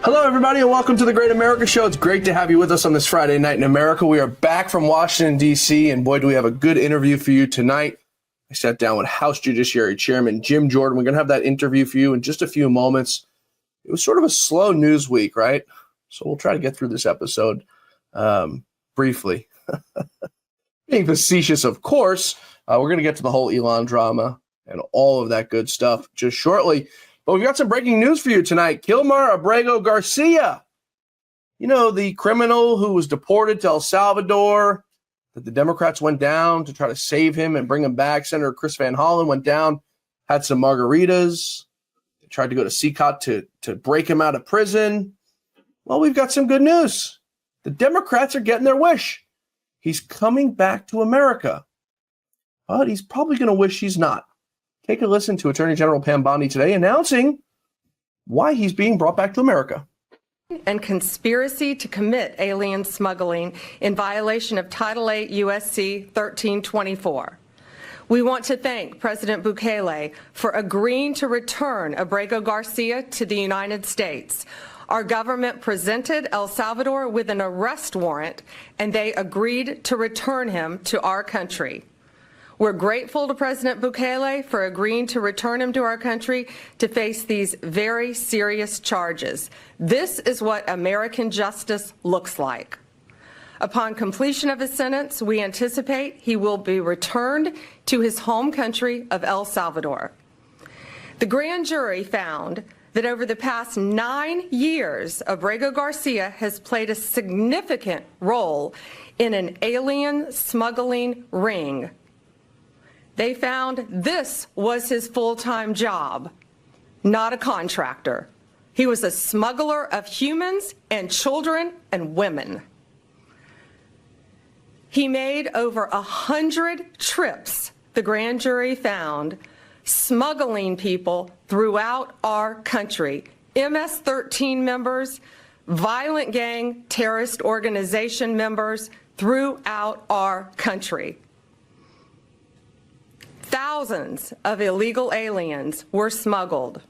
Hello, everybody, and welcome to the Great America Show. It's great to have you with us on this Friday night in America. We are back from Washington, D.C., and boy, do we have a good interview for you tonight. I sat down with House Judiciary Chairman Jim Jordan. We're going to have that interview for you in just a few moments. It was sort of a slow news week, right? So we'll try to get through this episode briefly. Being facetious, of course, we're going to get to the whole Elon drama and all of that good stuff just shortly. But we've got some breaking news for you tonight. Kilmar Abrego Garcia, you know, the criminal who was deported to El Salvador, that the Democrats went down to try to save him and bring him back. Senator Chris Van Hollen went down, had some margaritas. They tried to go to CCOT to break him out of prison. Well, we've got some good news. The Democrats are getting their wish. He's coming back to America. But he's probably going to wish he's not. Take a listen to Attorney General Pam Bondi today announcing why he's being brought back to America. And conspiracy to commit alien smuggling in violation of Title 8 U.S.C. 1324. We want to thank President Bukele for agreeing to return Abrego Garcia to the United States. Our government presented El Salvador with an arrest warrant, and they agreed to return him to our country. We're grateful to President Bukele for agreeing to return him to our country to face these very serious charges. This is what American justice looks like. Upon completion of his sentence, we anticipate he will be returned to his home country of El Salvador. The grand jury found that over the past 9 years, Abrego Garcia has played a significant role in an alien smuggling ring. They found this was his full-time job, not a contractor. He was a smuggler of humans and children and women. He made over 100 trips, the grand jury found, smuggling people throughout our country, MS-13 members, violent gang terrorist organization members throughout our country. Thousands of illegal aliens were smuggled.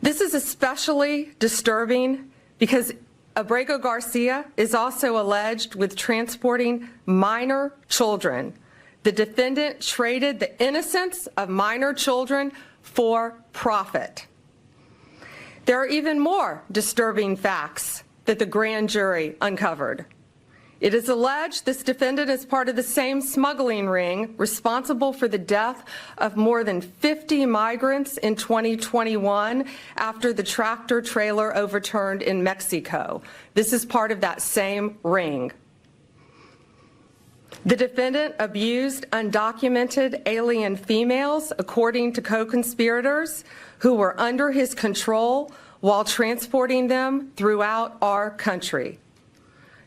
This is especially disturbing because Abrego Garcia is also alleged with transporting minor children. The defendant traded the innocence of minor children for profit. There are even more disturbing facts that the grand jury uncovered. It is alleged this defendant is part of the same smuggling ring responsible for the death of more than 50 migrants in 2021 after the tractor trailer overturned in Mexico. This is part of that same ring. The defendant abused undocumented alien females, according to co-conspirators who were under his control while transporting them throughout our country.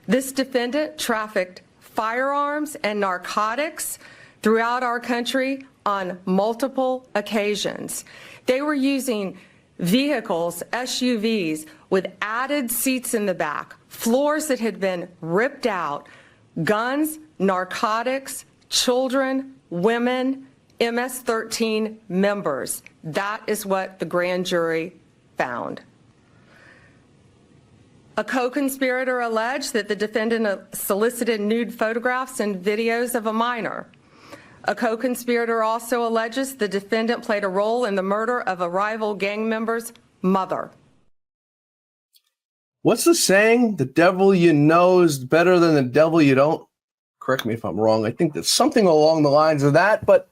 This defendant trafficked firearms and narcotics throughout our country on multiple occasions. They were using vehicles, SUVs, with added seats in the back, floors that had been ripped out, guns, narcotics, children, women, MS-13 members. That is what the grand jury found. A co-conspirator alleged that the defendant solicited nude photographs and videos of a minor. A co-conspirator also alleges the defendant played a role in the murder of a rival gang member's mother. What's the saying? The devil you know is better than the devil you don't. Correct me if I'm wrong. I think that's something along the lines of that. But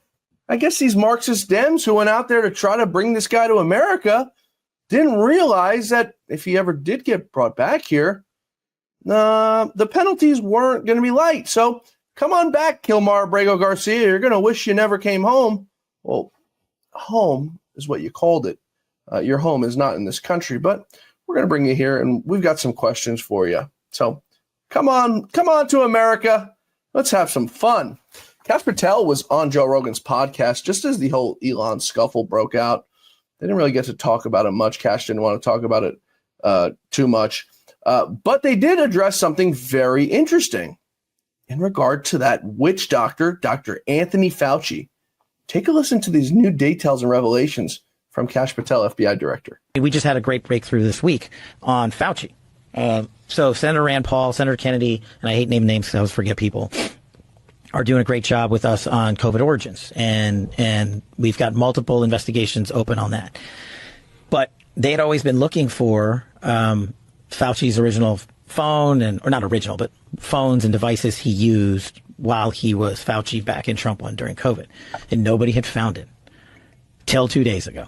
I guess these Marxist Dems who went out there to try to bring this guy to America didn't realize that if he ever did get brought back here, the penalties weren't going to be light. So come on back, Kilmar Abrego Garcia. You're going to wish you never came home. Well, home is what you called it. Your home is not in this country, but we're going to bring you here, and we've got some questions for you. So come on to America. Let's have some fun. Kash Patel was on Joe Rogan's podcast just as the whole Elon scuffle broke out. They didn't really get to talk about it much. Kash didn't want to talk about it too much. But they did address something very interesting in regard to that witch doctor, Dr. Anthony Fauci. Take a listen to these new details and revelations from Kash Patel, FBI director. We just had a great breakthrough this week on Fauci. So Senator Rand Paul, Senator Kennedy, and I hate naming names because I always forget people, are doing a great job with us on COVID origins. And we've got multiple investigations open on that. But they had always been looking for Fauci's original phone, or not original, but phones and devices he used while he was Fauci back in Trump 1 during COVID. And nobody had found it till 2 days ago.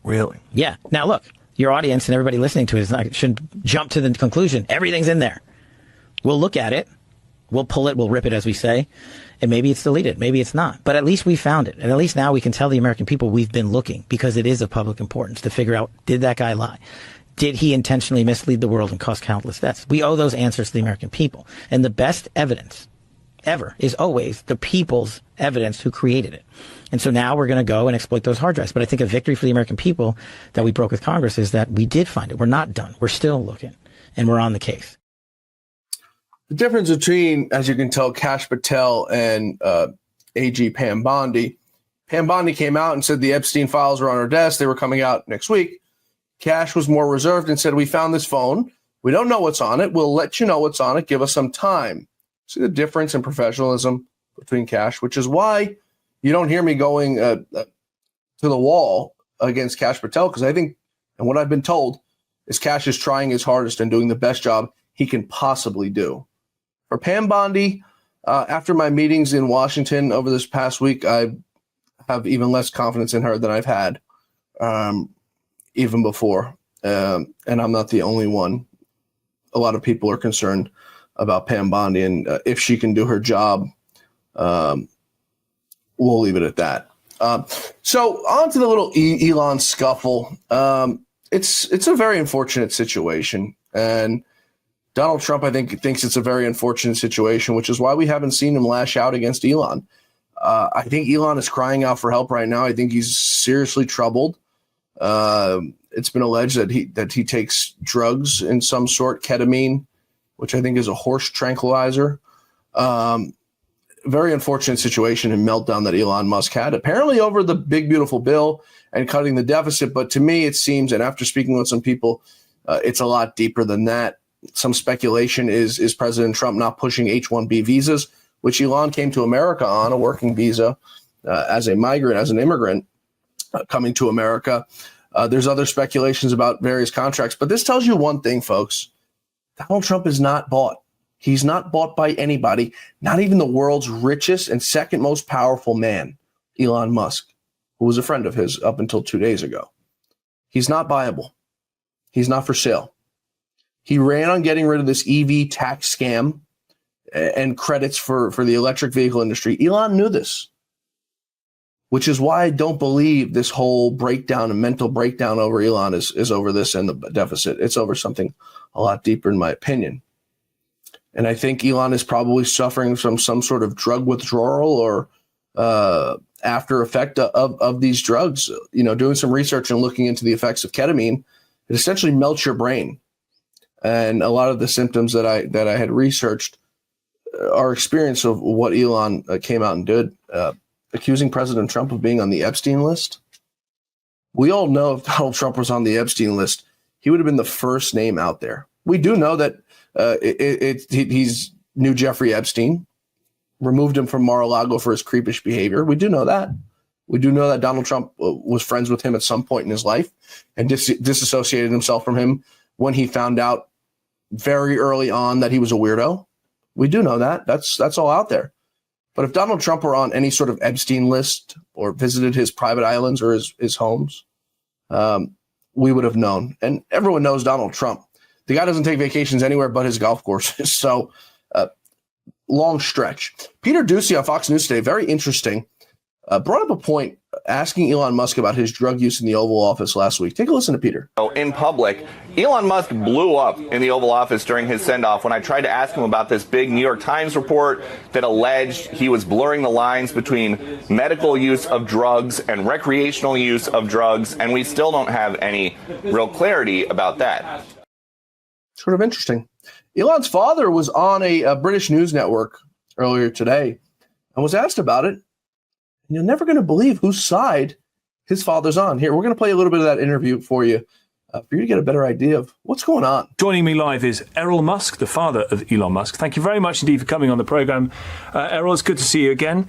Really? Yeah. Now, look, your audience and everybody listening to it shouldn't jump to the conclusion everything's in there. We'll look at it. We'll pull it. We'll rip it, as we say. And maybe it's deleted. Maybe it's not. But at least we found it. And at least now we can tell the American people we've been looking, because it is of public importance to figure out, did that guy lie? Did he intentionally mislead the world and cause countless deaths? We owe those answers to the American people. And the best evidence ever is always the people's evidence who created it. And so now we're going to go and exploit those hard drives. But I think a victory for the American people that we broke with Congress is that we did find it. We're not done. We're still looking, and we're on the case. The difference between, as you can tell, Kash Patel and AG Pam Bondi. Pam Bondi came out and said the Epstein files were on her desk. They were coming out next week. Kash was more reserved and said, we found this phone. We don't know what's on it. We'll let you know what's on it. Give us some time. See the difference in professionalism between Kash, which is why you don't hear me going to the wall against Kash Patel, because I think, and what I've been told, is Kash is trying his hardest and doing the best job he can possibly do. For Pam Bondi, after my meetings in Washington over this past week, I have even less confidence in her than I've had even before. And I'm not the only one. A lot of people are concerned about Pam Bondi, and if she can do her job, we'll leave it at that. So on to the little Elon scuffle. It's a very unfortunate situation, and Donald Trump, I think, thinks it's a very unfortunate situation, which is why we haven't seen him lash out against Elon. I think Elon is crying out for help right now. I think he's seriously troubled. It's been alleged that he takes drugs in some sort, ketamine, which I think is a horse tranquilizer. Very unfortunate situation and meltdown that Elon Musk had, apparently over the big, beautiful bill and cutting the deficit. But to me, it seems, and after speaking with some people, it's a lot deeper than that. Some speculation is President Trump not pushing H-1B visas, which Elon came to America on, a working visa as a migrant, as an immigrant coming to America. There's other speculations about various contracts. But this tells you one thing, folks. Donald Trump is not bought. He's not bought by anybody, not even the world's richest and second most powerful man, Elon Musk, who was a friend of his up until 2 days ago. He's not buyable. He's not for sale. He ran on getting rid of this EV tax scam and credits for the electric vehicle industry. Elon knew this, which is why I don't believe this whole breakdown and mental breakdown over Elon is over this and the deficit. It's over something a lot deeper, in my opinion. And I think Elon is probably suffering from some sort of drug withdrawal or after effect of these drugs. You know, doing some research and looking into the effects of ketamine, it essentially melts your brain. And a lot of the symptoms that I had researched are experience of what Elon came out and did, accusing President Trump of being on the Epstein list. We all know if Donald Trump was on the Epstein list, he would have been the first name out there. We do know that he's knew Jeffrey Epstein, removed him from Mar-a-Lago for his creepish behavior. We do know that. We do know that Donald Trump was friends with him at some point in his life and disassociated himself from him when he found out very early on that he was a weirdo. We do know that. That's all out there. But if Donald Trump were on any sort of Epstein list or visited his private islands or his homes, we would have known. And everyone knows Donald Trump. The guy doesn't take vacations anywhere but his golf courses. So long stretch. Peter Doocy on Fox News today, very interesting, brought up a point asking Elon Musk about his drug use in the Oval Office last week. Take a listen to Peter. In public, Elon Musk blew up in the Oval Office during his send-off when I tried to ask him about this big New York Times report that alleged he was blurring the lines between medical use of drugs and recreational use of drugs, and we still don't have any real clarity about that. Sort of interesting. Elon's father was on a British news network earlier today and was asked about it. And you're never going to believe whose side his father's on. Here, we're going to play a little bit of that interview for you to get a better idea of what's going on. Joining me live is Errol Musk, the father of Elon Musk. Thank you very much indeed for coming on the programme. Errol, it's good to see you again.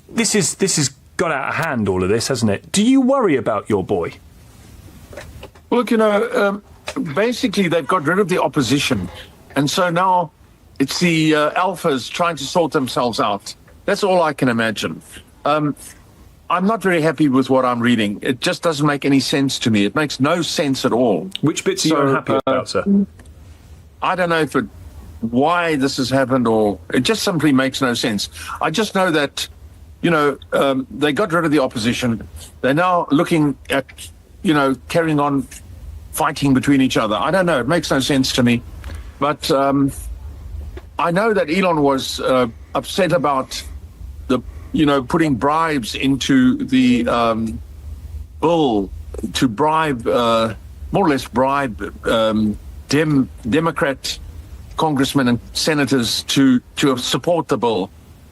This has got out of hand, all of this, hasn't it? Do you worry about your boy? Look, basically they've got rid of the opposition. And so now it's the alphas trying to sort themselves out. That's all I can imagine. I'm not very happy with what I'm reading. It just doesn't make any sense to me. It makes no sense at all. Which bits are you unhappy about, sir? I don't know why this has happened, or it just simply makes no sense. I just know that, they got rid of the opposition. They're now looking at, carrying on fighting between each other. I don't know. It makes no sense to me. But I know that Elon was upset about putting bribes into the bill to bribe, more or less bribe Democrat congressmen and senators to support the bill.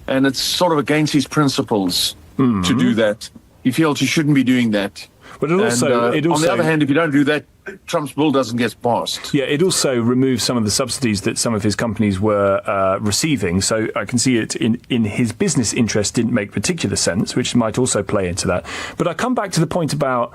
And it's sort of against his principles to do that. He feels he shouldn't be doing that. But it also, on the other hand, if you don't do that, Trump's bill doesn't get passed. Yeah, it also removes some of the subsidies that some of his companies were receiving. So I can see it in his business interest didn't make particular sense, which might also play into that. But I come back to the point about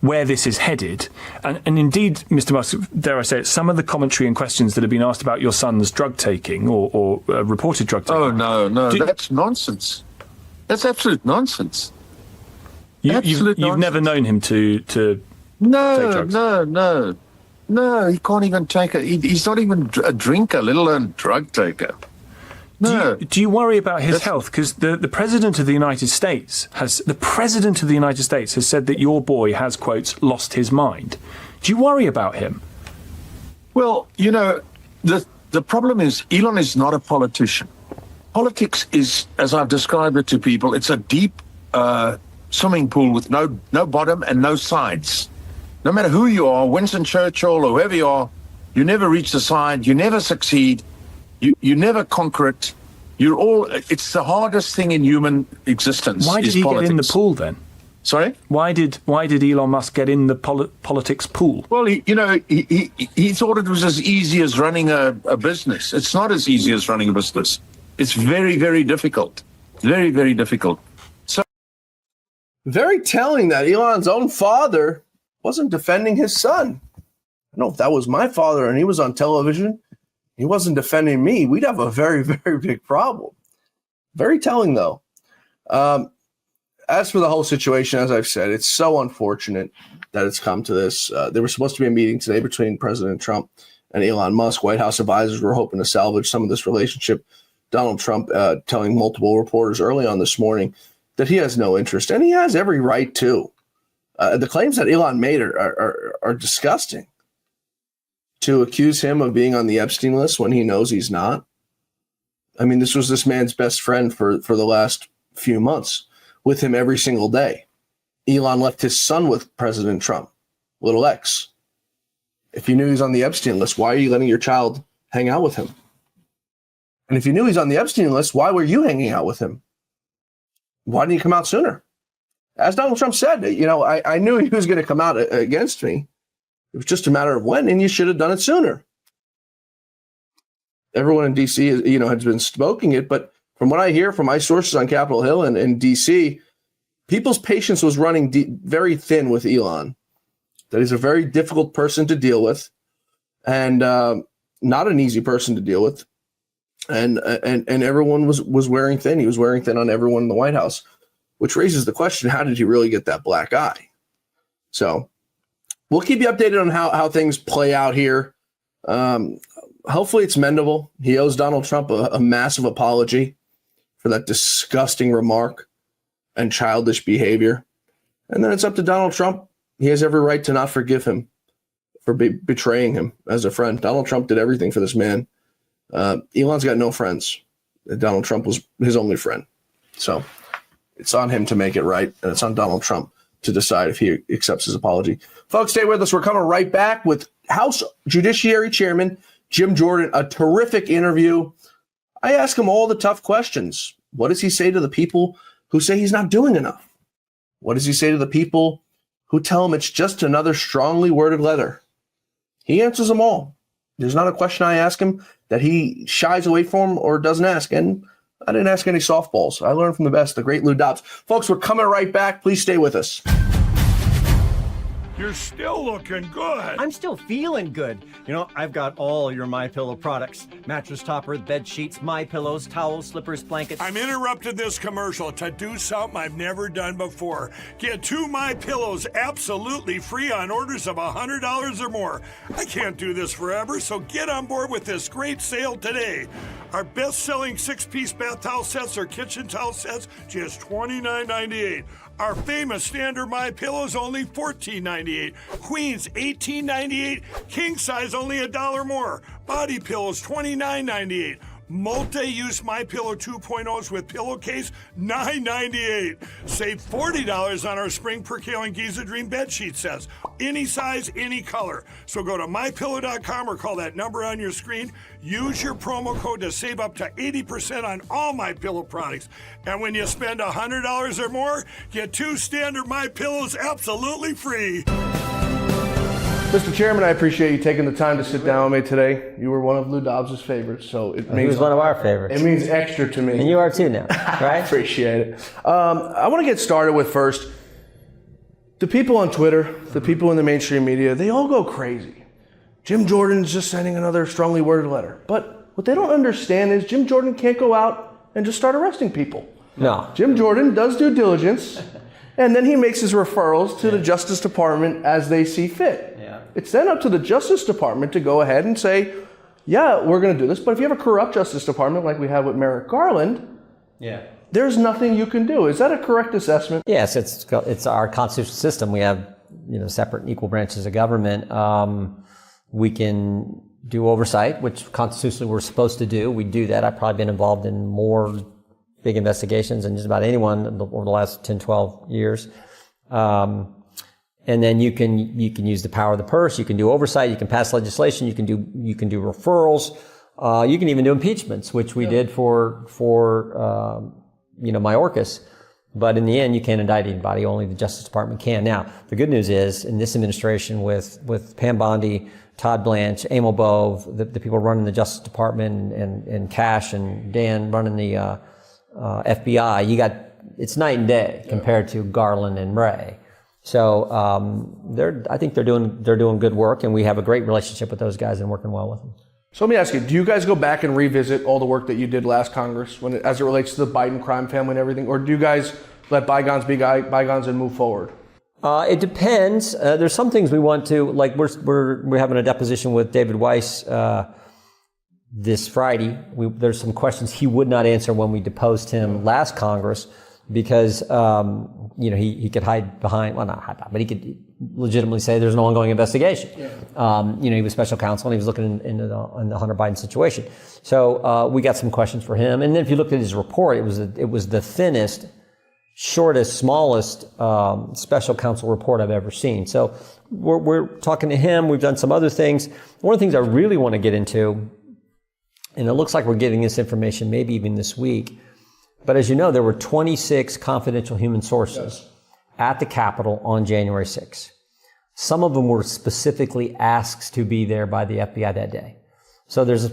where this is headed. And indeed, Mr. Musk, dare I say it, some of the commentary and questions that have been asked about your son's drug taking or reported drug taking. Oh, no, that's nonsense. That's absolute nonsense. You've never known him to No, he can't even take it. He's not even a drinker, let alone drug taker. No. Do you worry about his health? Because the President of the United States has said that your boy has, quotes, lost his mind. Do you worry about him? Well, the problem is Elon is not a politician. Politics is, as I've described it to people, it's a deep swimming pool with no bottom and no sides. No matter who you are, Winston Churchill or whoever you are, you never reach the side, you never succeed, you never conquer it. It's the hardest thing in human existence. Why did he get in the pool then? Sorry? Why did Elon Musk get in the politics pool? Well, he thought it was as easy as running a business. It's not as easy as running a business. It's very, very difficult. Very, very difficult. Very telling that Elon's own father wasn't defending his son. I don't know if that was my father and he was on television. He wasn't defending me. We'd have a very, very big problem. Very telling, though. As for the whole situation, as I've said, it's so unfortunate that it's come to this. There was supposed to be a meeting today between President Trump and Elon Musk. White House advisors were hoping to salvage some of this relationship. Donald Trump telling multiple reporters early on this morning that he has no interest, and he has every right to. The claims that Elon made are disgusting. To accuse him of being on the Epstein list when he knows he's not. I mean, this was this man's best friend for the last few months, with him every single day. Elon left his son with President Trump, little X. If you knew he's on the Epstein list, why are you letting your child hang out with him? And if you knew he's on the Epstein list, why were you hanging out with him? Why didn't he come out sooner? As Donald Trump said, I knew he was going to come out against me. It was just a matter of when, and you should have done it sooner. Everyone in D.C., has been smoking it, but from what I hear from my sources on Capitol Hill and in D.C., people's patience was running very thin with Elon. That he's a very difficult person to deal with, and not an easy person to deal with. And everyone was wearing thin. He was wearing thin on everyone in the White House, which raises the question, how did he really get that black eye? So we'll keep you updated on how things play out here. Hopefully it's mendable. He owes Donald Trump a massive apology for that disgusting remark and childish behavior. And then it's up to Donald Trump. He has every right to not forgive him for betraying him as a friend. Donald Trump did everything for this man. Elon's got no friends. Donald Trump was his only friend. So it's on him to make it right, and it's on Donald Trump to decide if he accepts his apology. Folks, stay with us. We're coming right back with House Judiciary Chairman Jim Jordan, a terrific interview. I ask him all the tough questions. What does he say to the people who say he's not doing enough? What does he say to the people who tell him it's just another strongly worded letter? He answers them all. There's not a question I ask him that he shies away from or doesn't ask. And I didn't ask any softballs. I learned from the best, the great Lou Dobbs. Folks, we're coming right back. Please stay with us. You're still looking good. I'm still feeling good. You know, I've got all your MyPillow products. Mattress topper, bed sheets, MyPillows, towels, slippers, blankets. I'm interrupting this commercial to do something I've never done before. Get 2 MyPillows absolutely free on orders of $100 or more. I can't do this forever, so get on board with this great sale today. Our best-selling 6-piece bath towel sets or kitchen towel sets, just $29.98. Our famous standard MyPillows only $14.98. Queens $18.98. King size only $1 more. Body pillows $29.98. Multi-use MyPillow 2.0s with pillowcase $9.98. Save $40 on our Spring Percale and Giza Dream bedsheet sets. Any size, any color. So go to MyPillow.com or call that number on your screen. Use your promo code to save up to 80% on all MyPillow products. And when you spend $100 or more, get 2 standard MyPillows absolutely free. Mr. Chairman, I appreciate you taking the time to sit down with me today. You were one of Lou Dobbs' favorites, so it means... He was one of our favorites. It means extra to me. And you are too now, I right? appreciate it. I want to get started with first, the people on Twitter, the people in the mainstream media, they all go crazy. Jim Jordan's just sending another strongly worded letter. But what they don't understand is Jim Jordan can't go out and just start arresting people. No. Jim Jordan does due diligence, and then he makes his referrals to the Justice Department as they see fit. It's then up to the Justice Department to go ahead and say, yeah, we're going to do this, but if you have a corrupt Justice Department like we have with Merrick Garland, there's nothing you can do. Is that a correct assessment? Yes, it's our constitutional system. We have, separate and equal branches of government. We can do oversight, which constitutionally we're supposed to do. We do that. I've probably been involved in more big investigations than just about anyone over the last 10, 12 years. And then you can use the power of the purse. You can do oversight. You can pass legislation. You can do referrals. You can even do impeachments, which we did for Mayorkas. But in the end, you can't indict anybody. Only the Justice Department can. Now, the good news is, in this administration, with Pam Bondi, Todd Blanche, Emil Bove, the people running the Justice Department, and Cash and Dan running the FBI, it's night and day compared to Garland and Wray. So I think they're doing good work, and we have a great relationship with those guys and working well with them. So let me ask you, do you guys go back and revisit all the work that you did last Congress as it relates to the Biden crime family and everything, or do you guys let bygones be bygones and move forward? It depends. There's some things we want to, like we're having a deposition with David Weiss this Friday. There's some questions he would not answer when we deposed him last Congress, because he could hide behind, well, not hide behind, but he could legitimately say there's an ongoing investigation. He was special counsel and he was looking into the Hunter Biden situation. So we got some questions for him. And then if you looked at his report, it was the thinnest, shortest, smallest special counsel report I've ever seen. So we're talking to him. We've done some other things. One of the things I really want to get into, and it looks like we're getting this information maybe even this week, but as you know, there were 26 confidential human sources at the Capitol on January 6th. Some of them were specifically asked to be there by the FBI that day. So there's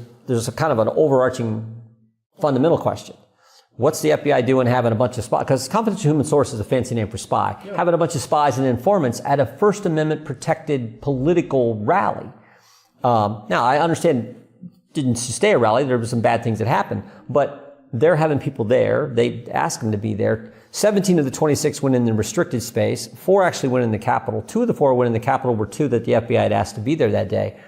a kind of an overarching fundamental question. What's the FBI doing having a bunch of spies? Because confidential human source is a fancy name for spy. Having a bunch of spies and informants at a First Amendment protected political rally. Now, I understand it didn't stay a rally. There were some bad things that happened, but they're having people there. They asked them to be there. 17 of the 26 went in the restricted space. 4 actually went in the Capitol. 2 of the 4 went in the Capitol were 2 that the FBI had asked to be there that day.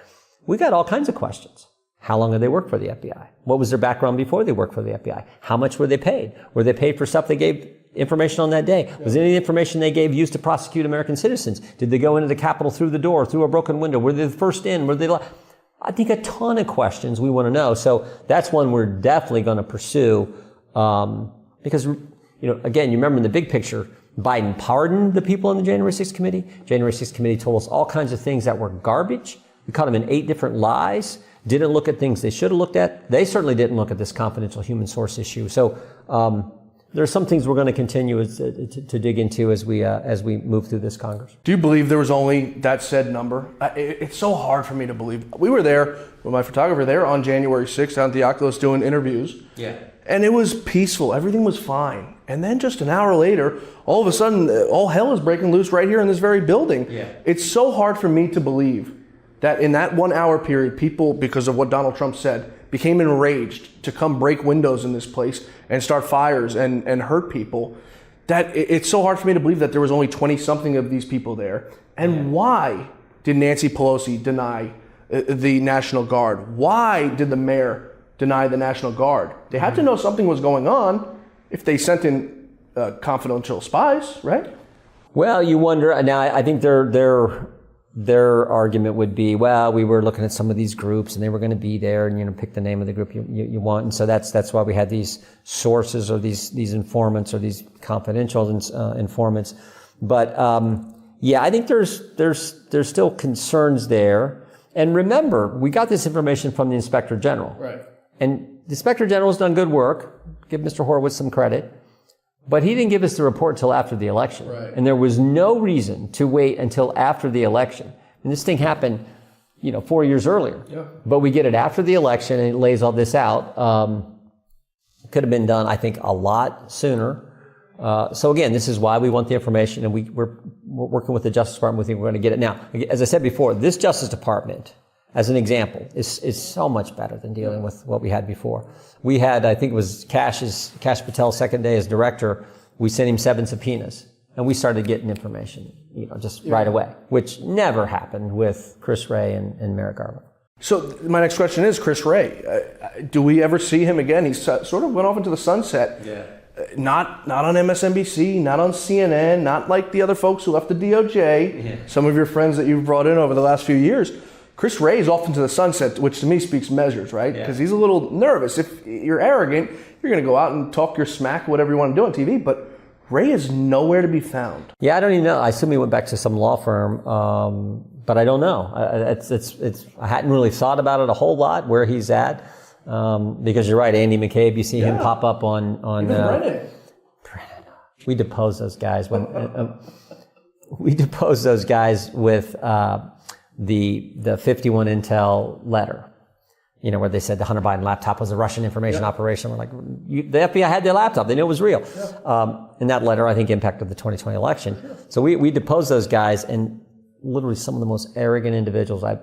We got all kinds of questions. How long had they worked for the FBI? What was their background before they worked for the FBI? How much were they paid? Were they paid for stuff they gave information on that day? Was any of the information they gave used to prosecute American citizens? Did they go into the Capitol through the door, through a broken window? Were they the first in? Were they I think a ton of questions we want to know. So that's one we're definitely going to pursue. Because, again, you remember in the big picture, Biden pardoned the people in the January 6th committee. January 6th committee told us all kinds of things that were garbage. We caught them in 8 different lies. Didn't look at things they should have looked at. They certainly didn't look at this confidential human source issue. So, there are some things we're going to continue to dig into as we move through this Congress. Do you believe there was only that said number? It's so hard for me to believe. We were there with my photographer there on January 6th down at the Oculus doing interviews. Yeah. And it was peaceful. Everything was fine. And then just an hour later, all of a sudden, all hell is breaking loose right here in this very building. Yeah. It's so hard for me to believe that in that 1 hour period, people, because of what Donald Trump said, became enraged to come break windows in this place and start fires and hurt people. That it's so hard for me to believe that there was only 20-something of these people there. And why did Nancy Pelosi deny the National Guard? Why did the mayor deny the National Guard? They had to know something was going on if they sent in confidential spies, right? Well, you wonder. Now, I think their argument would be, well, we were looking at some of these groups and they were going to be there, and pick the name of the group you want, and so that's why we had these sources or these informants or these confidential informants. But I think there's still concerns there. And remember, we got this information from the Inspector General, right? And the Inspector General has done good work. Give Mr. Horowitz some credit. But he didn't give us the report until after the election. Right. And there was no reason to wait until after the election. And this thing happened, 4 years earlier. Yeah. But we get it after the election and it lays all this out. Could have been done, I think, a lot sooner. So again, this is why we want the information, and we're working with the Justice Department. We think we're going to get it now. As I said before, this Justice Department, as an example, is so much better than dealing with what we had before. We had, I think it was Kash Patel's second day as director, we sent him 7 subpoenas, and we started getting information, just right away, which never happened with Chris Wray and Merrick Garland. So my next question is, Chris Wray, do we ever see him again? He sort of went off into the sunset. Yeah. Not on MSNBC, not on CNN, not like the other folks who left the DOJ, some of your friends that you've brought in over the last few years. Chris Wray is off into the sunset, which to me speaks measures, right? Because he's a little nervous. If you're arrogant, you're going to go out and talk your smack, whatever you want to do on TV, but Wray is nowhere to be found. Yeah, I don't even know. I assume he went back to some law firm, but I don't know. I hadn't really thought about it a whole lot, where he's at, because you're right, Andy McCabe, you see him pop up on Brennan. We deposed those guys we deposed those guys with the 51 Intel letter, where they said the Hunter Biden laptop was a Russian information operation. We're like, the FBI had their laptop. They knew it was real. And that letter, I think, impacted the 2020 election. So we deposed those guys, and literally some of the most arrogant individuals I've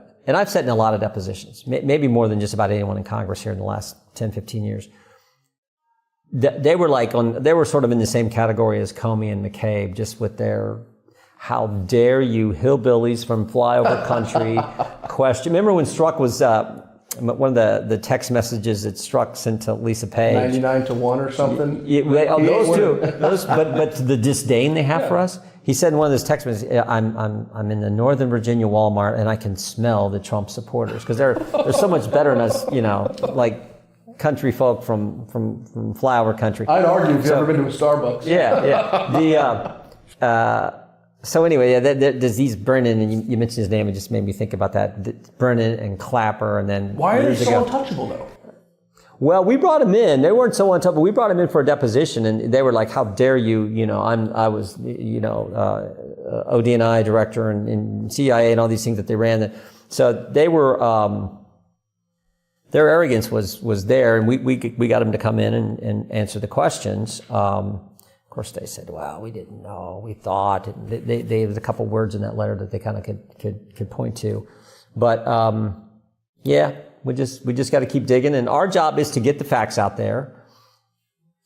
sat in a lot of depositions, maybe more than just about anyone in Congress here in the last 10, 15 years. They were sort of in the same category as Comey and McCabe, just with their, how dare you hillbillies from flyover country question. Remember when Strzok was, one of the text messages that Strzok sent to Lisa Page. 99-1 or something? Those two. But the disdain they have for us. He said in one of his text messages, I'm in the Northern Virginia Walmart and I can smell the Trump supporters, because they're so much better than us, like country folk from flyover country. I'd argue if you've ever been to a Starbucks. So anyway, there's these Brennan, and you mentioned his name, it just made me think about that. Brennan and Clapper, and then why are they so untouchable though? Well, we brought him in. They weren't so untouchable. We brought him in for a deposition, and they were like, "How dare you? I was, ODNI director and CIA and all these things that they ran." So they were, their arrogance was there, and we got them to come in and answer the questions. Of course, they said, "Well, we didn't know. We thought." And they had a couple words in that letter that they kind of could point to, but we just got to keep digging. And our job is to get the facts out there,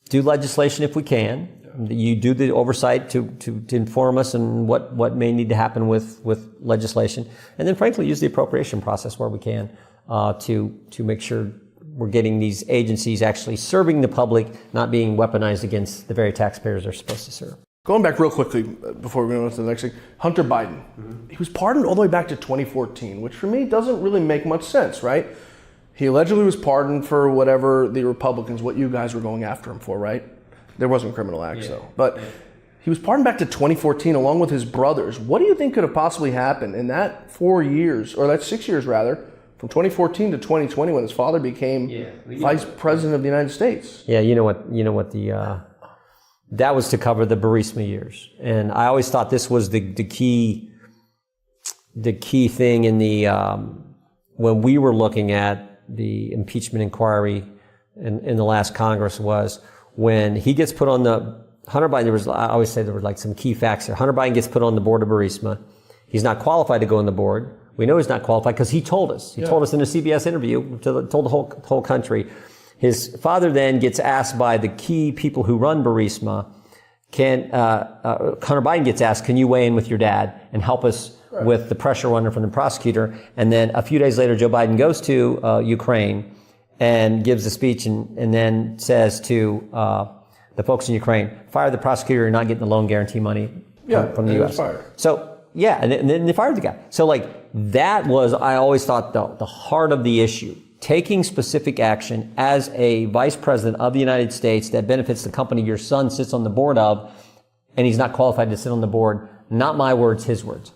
do legislation if we can. You do the oversight to inform us on what may need to happen with legislation, and then frankly use the appropriation process where we can to make sure we're getting these agencies actually serving the public, not being weaponized against the very taxpayers they're supposed to serve. Going back real quickly before we go on to the next thing, Hunter Biden, he was pardoned all the way back to 2014, which for me doesn't really make much sense, right? He allegedly was pardoned for whatever the Republicans, what you guys were going after him for, right? There wasn't criminal acts though, but he was pardoned back to 2014 along with his brothers. What do you think could have possibly happened in that 4 years, or that 6 years rather, from 2014 to 2020 when his father became vice president of the United States? Yeah, you know what the That was to cover the Burisma years. And I always thought this was the key thing in the, when we were looking at the impeachment inquiry in the last Congress was when he gets put on the, Hunter Biden, I always say there were like some key facts here. Hunter Biden gets put on the board of Burisma. He's not qualified to go on the board. We know he's not qualified because he told us. He told us in a CBS interview, told the whole country. His father then gets asked by the key people who run Burisma, Hunter Biden gets asked, can you weigh in with your dad and help us with the pressure under from the prosecutor? And then a few days later, Joe Biden goes to Ukraine and gives a speech and then says to the folks in Ukraine, fire the prosecutor, you're not getting the loan guarantee money from the U.S. So, and then they fired the guy. So, like, that was, I always thought, the heart of the issue. Taking specific action as a vice president of the United States that benefits the company your son sits on the board of, and he's not qualified to sit on the board. Not my words, his words.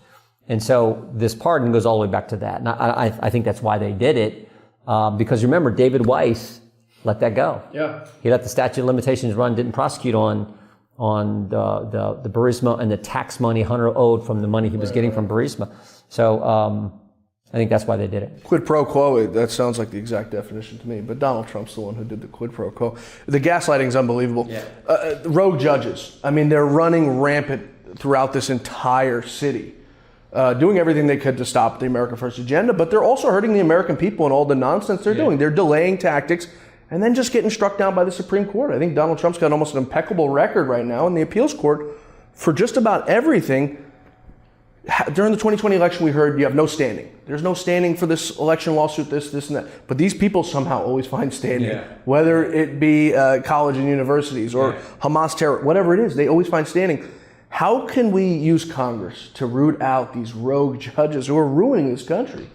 And so this pardon goes all the way back to that. And I think that's why they did it. Because remember, David Weiss let that go. Yeah. He let the statute of limitations run, didn't prosecute on the Burisma and the tax money Hunter owed from the money he was getting from Burisma. So, I think that's why they did it. Quid pro quo, that sounds like the exact definition to me, but Donald Trump's the one who did the quid pro quo. The gaslighting's unbelievable. Yeah. Rogue judges, I mean, they're running rampant throughout this entire city, doing everything they could to stop the America First agenda, but they're also hurting the American people and all the nonsense they're doing. They're delaying tactics and then just getting struck down by the Supreme Court. I think Donald Trump's got almost an impeccable record right now in the appeals court for just about everything. During the 2020 election, we heard you have no standing. There's no standing for this election lawsuit, this, and that. But these people somehow always find standing, whether it be college and universities or Hamas terror, whatever it is, they always find standing. How can we use Congress to root out these rogue judges who are ruining this country?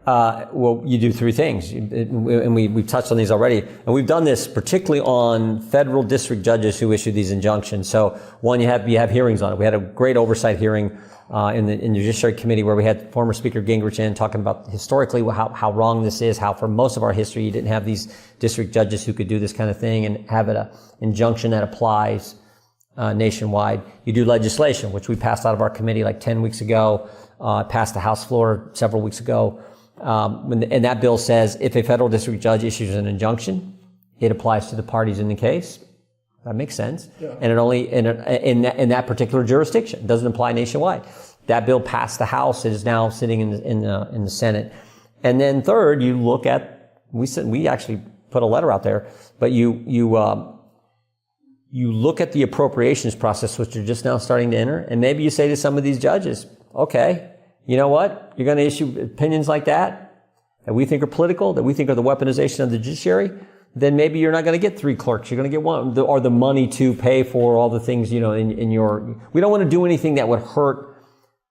Well, you do three things, and we've touched on these already. And we've done this particularly on federal district judges who issue these injunctions. So one, you have hearings on it. We had a great oversight hearing in the Judiciary Committee where we had former Speaker Gingrich in talking about historically how wrong this is, how for most of our history you didn't have these district judges who could do this kind of thing and have an injunction that applies nationwide. You do legislation, which we passed out of our committee like 10 weeks ago, passed the House floor several weeks ago. And that bill says if a federal district judge issues an injunction, it applies to the parties in the case. That makes sense. Yeah. And it only in that particular jurisdiction. It doesn't apply nationwide. That bill passed the House. It is now sitting in the Senate. And then third, you look at we actually put a letter out there, but you look at the appropriations process, which are just now starting to enter, and maybe you say to some of these judges, okay, you know what? You're going to issue opinions like that we think are political, that we think are the weaponization of the judiciary. Then maybe you're not going to get 3 clerks. You're going to get one, or the money to pay for all the things, in your, we don't want to do anything that would hurt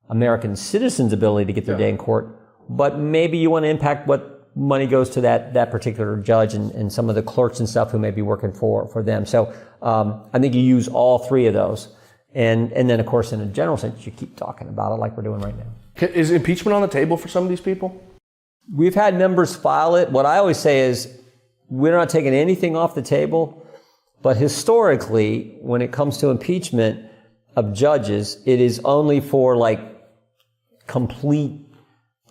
American citizens' ability to get their day in court, but maybe you want to impact what money goes to that particular judge and some of the clerks and stuff who may be working for them. So, I think you use all 3 of those. And then, of course, in a general sense, you keep talking about it like we're doing right now. Is impeachment on the table for some of these people? We've had members file it. What I always say is, we're not taking anything off the table, but historically, when it comes to impeachment of judges, it is only for complete,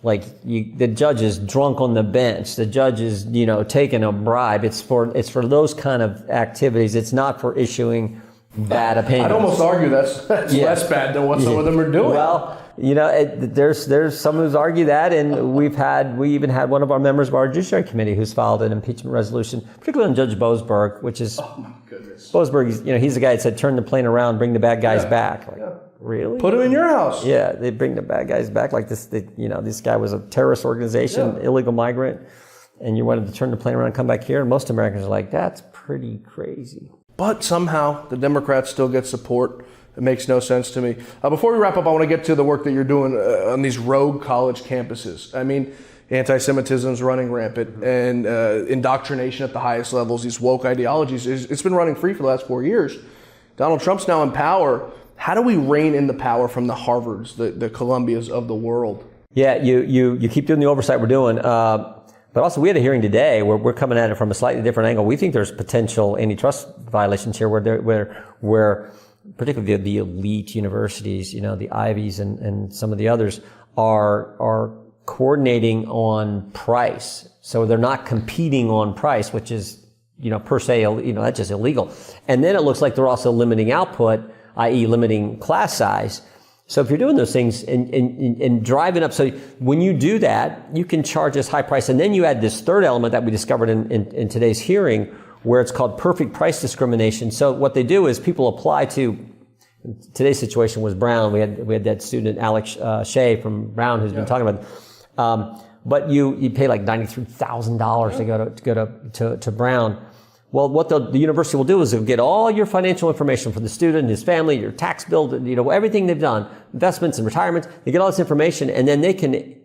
the judge is drunk on the bench, the judge is, taking a bribe. It's for those kind of activities. It's not for issuing bad opinions. I'd almost argue that's less bad than what some of them are doing. Well, there's some who's argue that, and we even had one of our members of our Judiciary Committee who's filed an impeachment resolution, particularly on Judge Boasberg, which is, oh my goodness. Boasberg, he's the guy that said, turn the plane around, bring the bad guys back. Really? Put them in your house. Yeah, they bring the bad guys back like this. This guy was a terrorist organization, illegal migrant, and you wanted to turn the plane around and come back here, and most Americans are like, that's pretty crazy. But somehow the Democrats still get support. It makes no sense to me. Before we wrap up, I want to get to the work that you're doing on these rogue college campuses. I mean, anti-Semitism is running rampant, and indoctrination at the highest levels, these woke ideologies, it's been running free for the last 4 years. Donald Trump's now in power. How do we rein in the power from the Harvards, the Columbias of the world? Yeah, you keep doing the oversight we're doing. But also, we had a hearing today where we're coming at it from a slightly different angle. We think there's potential antitrust violations here where particularly the elite universities, the Ivies and some of the others are coordinating on price. So they're not competing on price, which is, per se, that's just illegal. And then it looks like they're also limiting output, i.e. limiting class size. So if you're doing those things and driving up, so when you do that, you can charge this high price. And then you add this third element that we discovered in today's hearing, where it's called perfect price discrimination. So what they do is people apply to, today's situation was Brown. We had that student, Alex Shea from Brown, who's been talking about it. But you pay like $93,000 to go to Brown. Well, what the university will do is they'll get all your financial information for the student, his family, your tax bill, everything they've done, investments and retirements. They get all this information, and then they can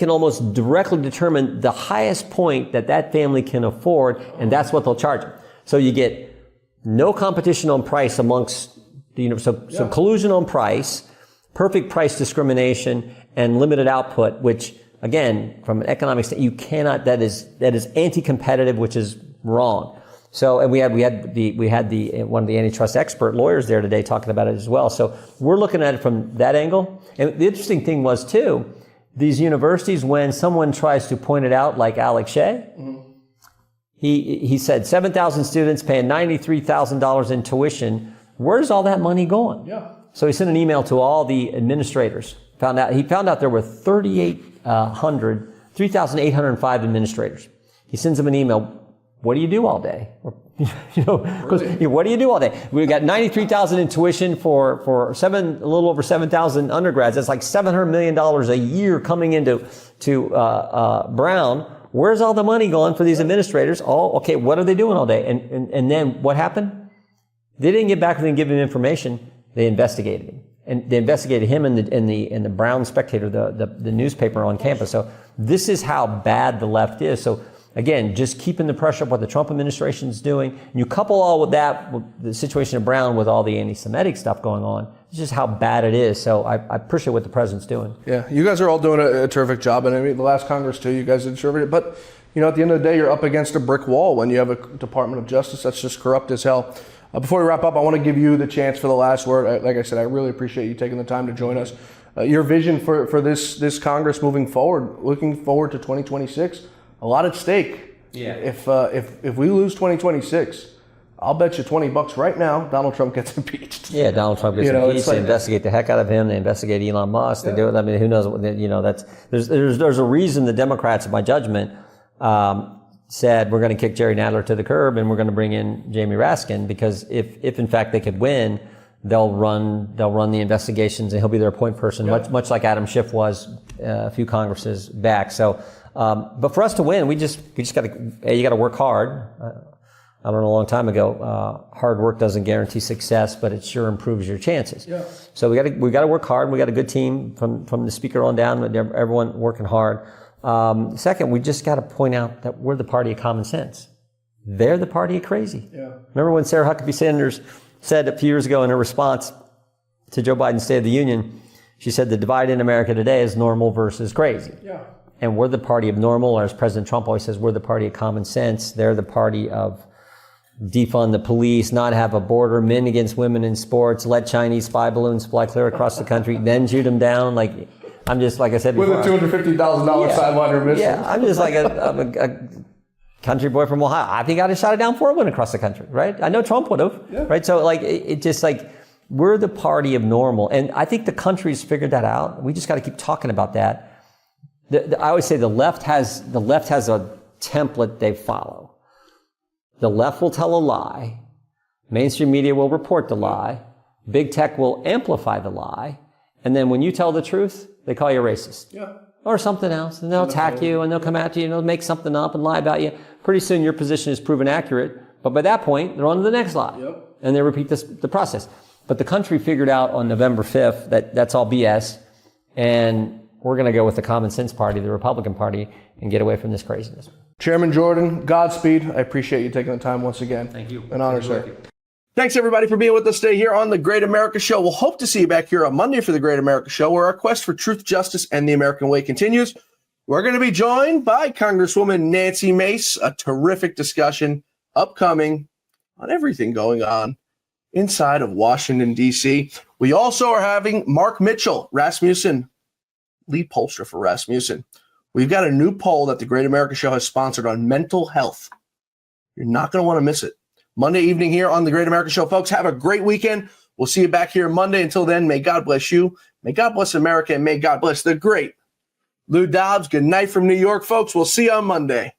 almost directly determine the highest point that family can afford, and that's what they'll charge them. So you get no competition on price amongst the so collusion on price, perfect price discrimination, and limited output, which again, from an economic standpoint, you cannot. That is anti-competitive, which is wrong. So, and we had one of the antitrust expert lawyers there today talking about it as well. So we're looking at it from that angle. And the interesting thing was too, these universities, when someone tries to point it out, like Alex Shea, he said 7,000 students paying $93,000 in tuition. Where's all that money going? Yeah. So he sent an email to all the administrators. He found out there were 3,805 administrators. He sends them an email. What do you do all day? What do you do all day? We've got 93,000 in tuition for a little over 7,000 undergrads. That's like $700 million a year coming into Brown. Where's all the money going for these administrators? Okay, what are they doing all day? And then what happened? They didn't get back and give him information. They investigated him. And they investigated him in the Brown Spectator, the newspaper on campus. So this is how bad the left is. So again, just keeping the pressure up what the Trump administration is doing. And you couple all with that, with the situation of Brown with all the anti-Semitic stuff going on. It's just how bad it is. So I appreciate what the president's doing. Yeah, you guys are all doing a terrific job. And I mean, the last Congress too, you guys did terrific. But, at the end of the day, you're up against a brick wall when you have a Department of Justice that's just corrupt as hell. Before we wrap up, I want to give you the chance for the last word. Like I said, I really appreciate you taking the time to join us. Your vision for this Congress moving forward, looking forward to 2026, a lot at stake. Yeah. If we lose 2026, I'll bet you $20 right now Donald Trump gets impeached. Yeah, Donald Trump gets impeached. They investigate the heck out of him. They investigate Elon Musk. They do it. I mean, who knows? There's a reason the Democrats, in my judgment, said we're going to kick Jerry Nadler to the curb and we're going to bring in Jamie Raskin, because if in fact they could win, they'll run the investigations and he'll be their point person, much like Adam Schiff was a few Congresses back. So, but for us to win, we just got to, you got to work hard. I learned a long time ago, hard work doesn't guarantee success, but it sure improves your chances. Yeah. So we got to work hard. We got a good team from the speaker on down, everyone working hard. Second, we just got to point out that we're the party of common sense. They're the party of crazy. Yeah. Remember when Sarah Huckabee Sanders said a few years ago in her response to Joe Biden's State of the Union, she said the divide in America today is normal versus crazy. Yeah. And we're the party of normal, or as President Trump always says, we're the party of common sense. They're the party of defund the police, not have a border, men against women in sports, let Chinese spy balloons fly clear across the country, then shoot them down. I'm just, like I said before. With a $250,000 sidewinder missile. Yeah, I'm just like a country boy from Ohio. I think I'd have shot it down before it went across the country, right? I know Trump would have, right? So it just we're the party of normal. And I think the country's figured that out. We just got to keep talking about that. I always say the left has a template they follow. The left will tell a lie. Mainstream media will report the lie. Big tech will amplify the lie. And then when you tell the truth, they call you a racist. Yeah. Or something else. And they'll attack you and they'll come at you and they'll make something up and lie about you. Pretty soon your position is proven accurate. But by that point, they're on to the next lie. Yep. And they repeat the process. But the country figured out on November 5th that that's all BS. And we're going to go with the common sense party, the Republican Party, and get away from this craziness. Chairman Jordan, Godspeed. I appreciate you taking the time once again. Thank you. An honor, sir. Thanks, everybody, for being with us today here on The Great America Show. We'll hope to see you back here on Monday for The Great America Show, where our quest for truth, justice, and the American way continues. We're going to be joined by Congresswoman Nancy Mace, a terrific discussion upcoming on everything going on inside of Washington, D.C. We also are having Mark Mitchell, Rasmussen, lead pollster for Rasmussen. We've got a new poll that the Great America Show has sponsored on mental health. You're not going to want to miss it. Monday evening here on the Great America Show. Folks, have a great weekend. We'll see you back here Monday. Until then, may God bless you. May God bless America, and may God bless the great Lou Dobbs. Good night from New York, folks. We'll see you on Monday.